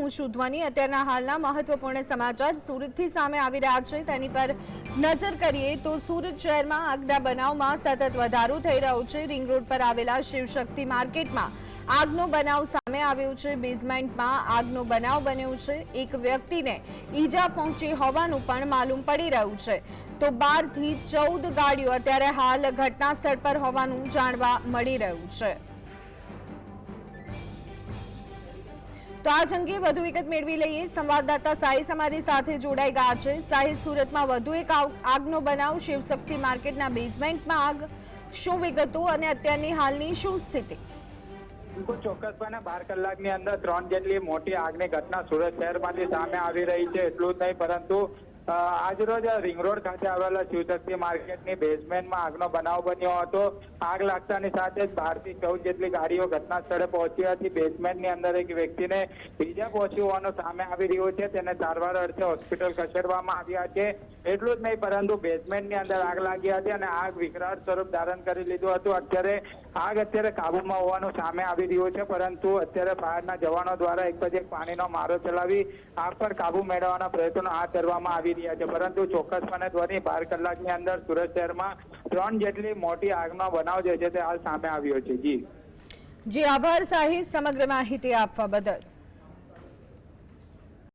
હું છું ધ્વનિ। અત્યારના હાલના મહત્વપૂર્ણ સમાચાર સુરતથી સામે આવી રહ્યા છે, તેની પર નજર કરીએ તો સુરત શહેરમાં આગના બનાવમાં સતત વધારો થઈ રહ્યો છે। રિંગ રોડ પર આવેલા શિવશક્તિ માર્કેટમાં આગનો બનાવ સામે આવ્યો છે। બેઝમેન્ટમાં આગનો બનાવ બન્યો છે। એક વ્યક્તિને ઈજા પહોંચી હોવાનું પણ માલુમ પડી રહ્યું છે। તો 12 થી 14 ગાડીઓ અત્યારે હાલ ઘટના સ્થળ પર હોવાનું જાણવા મળી રહ્યું છે। તો આ અંગે વધુ વિગત મેળવી લઈએ। સંવાદદાતા સાહિસ અમારી સાથે જોડાઈ ગયા છે। સાહિસ, સુરતમાં વધુ એક આગનો બનાવ, શિવશક્તિ માર્કેટના બેઝમેન્ટમાં આગ, શું વિગતો અને અત્યારની હાલની શું સ્થિતિ? બિલકુલ ચોક્કસપણે 12 કલાકની અંદર 3 જેટલી મોટી આગની ઘટના સુરત શહેરમાંથી સામે આવી રહી છે। એટલું જ નહીં પરંતુ આજરોજ રિંગ રોડ ખાતે આવેલા શિવશક્તિ માર્કેટની બેઝમેન્ટમાં આગનો બનાવ બન્યો હતો। આગ લાગતાની સાથે જ 12 થી 14 જેટલી ગાડીઓ ઘટના સ્થળે પહોંચી હતી। બેઝમેન્ટની અંદર એક વ્યક્તિને ઈજા પહોંચી હોવાનું સામે આવી રહ્યું છે। તેને સારવાર અર્થે હોસ્પિટલ ખસેડવામાં આવ્યા છે। એટલું જ નહીં પરંતુ બેઝમેન્ટની અંદર આગ લાગી હતી અને આગ વિકરાળ સ્વરૂપ ધારણ કરી લીધું હતું। આગ કાબુમાં હોવાનું સામે આવી રહ્યું છે, પરંતુ અત્યારે ફાયરના જવાનો દ્વારા એક પછી એક પાણીનો મારો ચલાવી આગ પર કાબુ મેળવવાના પ્રયત્નો હાથ ધરવામાં આવી રહ્યા છે। પરંતુ ચોક્કસપણે ધ્વનિ 12 કલાકની અંદર સુરત શહેરમાં 3 જેટલી મોટી આગનો બનાવ જે છે તે હાલ સામે આવ્યો છે। જી આભાર સાહિસ, સમગ્ર માહિતી આપવા બદલ।